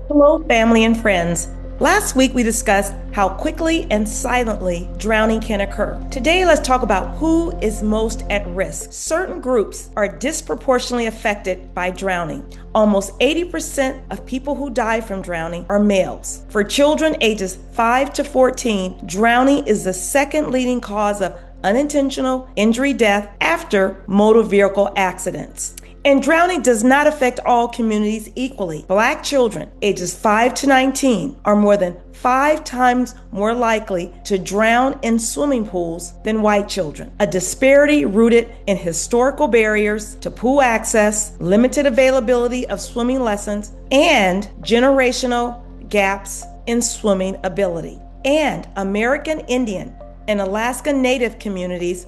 Hello, family and friends. Last week we discussed how quickly and silently drowning can occur. Today, let's talk about who is most at risk. Certain groups are disproportionately affected by drowning. Almost 80% of people who die from drowning are males. For children ages 5 to 14, drowning is the second leading cause of unintentional injury death after motor vehicle accidents. And drowning does not affect all communities equally. Black children ages 5 to 19 are more than 5 times more likely to drown in swimming pools than white children. A disparity rooted in historical barriers to pool access, limited availability of swimming lessons, and generational gaps in swimming ability. And American Indian and Alaska Native communities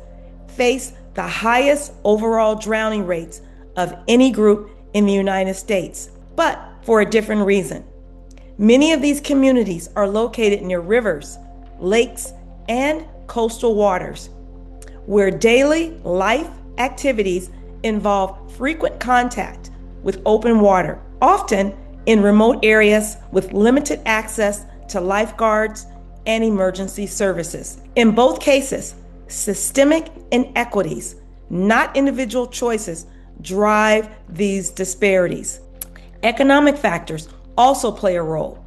face the highest overall drowning rates of any group in the United States, but for a different reason. Many of these communities are located near rivers, lakes, and coastal waters, where daily life activities involve frequent contact with open water, often in remote areas with limited access to lifeguards and emergency services. In both cases, systemic inequities, not individual choices, drive these disparities. Economic factors also play a role.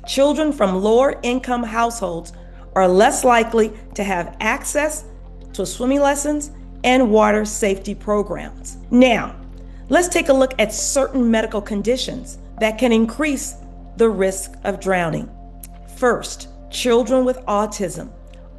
Children from lower income households are less likely to have access to swimming lessons and water safety programs. Now, let's take a look at certain medical conditions that can increase the risk of drowning. First, children with autism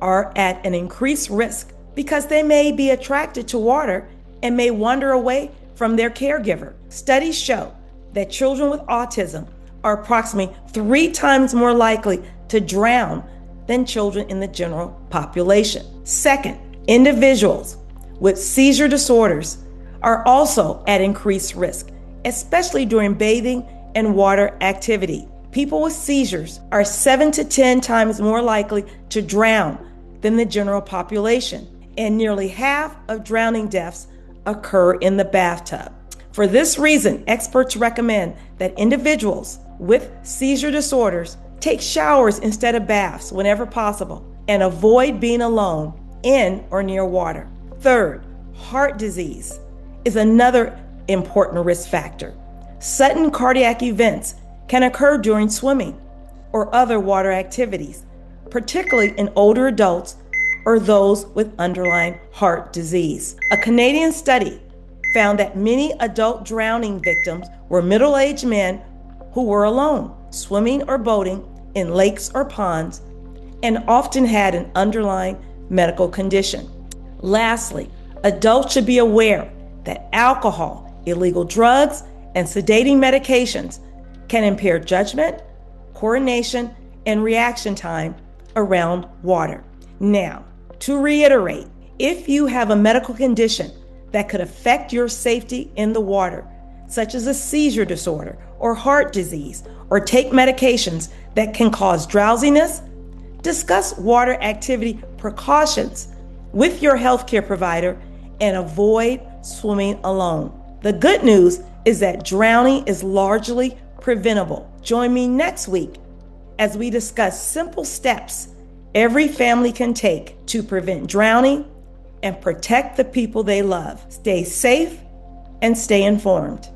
are at an increased risk because they may be attracted to water and may wander away from their caregiver. Studies show that children with autism are approximately 3 times more likely to drown than children in the general population. Second, individuals with seizure disorders are also at increased risk, especially during bathing and water activity. People with seizures are 7 to 10 times more likely to drown than the general population, and nearly half of drowning deaths occur in the bathtub. For this reason, experts recommend that individuals with seizure disorders take showers instead of baths whenever possible and avoid being alone in or near water. Third, heart disease is another important risk factor. Sudden cardiac events can occur during swimming or other water activities, particularly in older adults or those with underlying heart disease. A Canadian study found that many adult drowning victims were middle-aged men who were alone, swimming or boating in lakes or ponds, and often had an underlying medical condition. Lastly, adults should be aware that alcohol, illegal drugs, and sedating medications can impair judgment, coordination, and reaction time around water. Now, to reiterate, if you have a medical condition that could affect your safety in the water, such as a seizure disorder or heart disease, or take medications that can cause drowsiness, discuss water activity precautions with your healthcare provider and avoid swimming alone. The good news is that drowning is largely preventable. Join me next week as we discuss simple steps every family can take to prevent drowning and protect the people they love. Stay safe and stay informed.